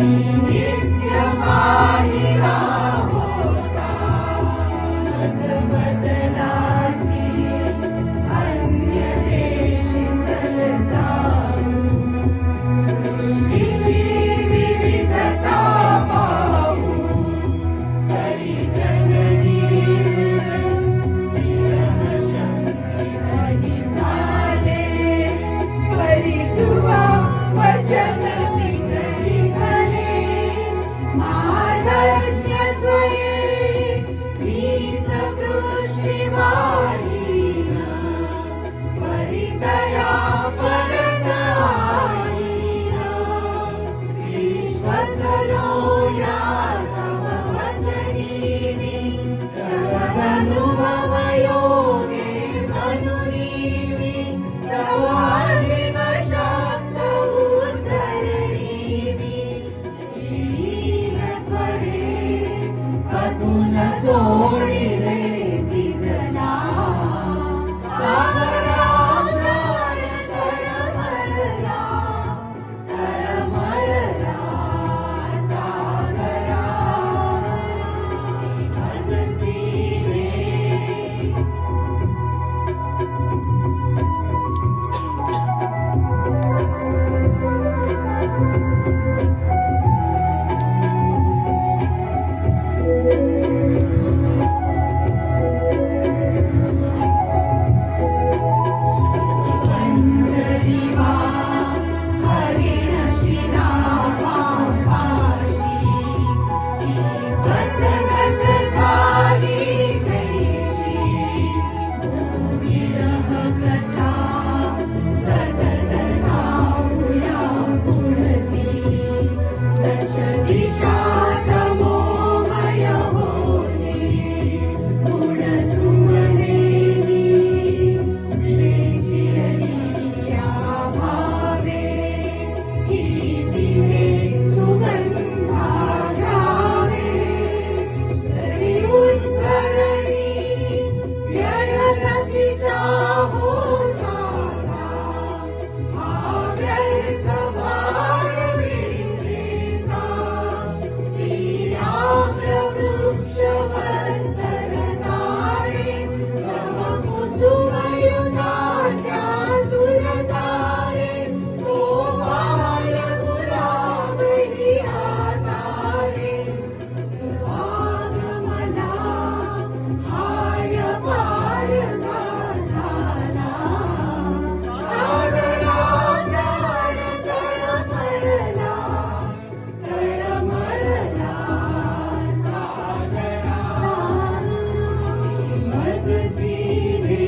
नित्य पाहिला होता बदलासी अन्य देशी चल जाऊ सृष्टीची विविधता पाहू तरी जननी विषमशक्ती नाही झाले परी तुवा वचन निघाले मानज्ञ स्वये वीज पृष्ठी मारीन परिदया परत आणीन विश्वसलो या तव वचनीनी जगदनुभव योगे मनुनीवी तव अधिक शाक्त उद्धरणीवी येईन स्वरे कथून सोडिले भिजला सागरात तळमळला सागरा भजसी रे पंढरीवा हरिण शिरावा पाशी कसरत झाली कैशी विरह कसा सतत सावया पुढती दश दिशात मोहय होती गुण सुमनेनी विचिरलिया भावे ही दिवे सुगंधा घ्यावे तरी उद्धरणी व्ययनतीचा हो साधा हा व्यर्थ भार विद्रेचा तीराग्र वृक्ष वत्सल तारे तव कुसुमयुतात्या सुलतारे तो बाल गुलाब ही हातारे वाग मला हाय पार का झाला सागरात तळमळला सागरा भजसी रे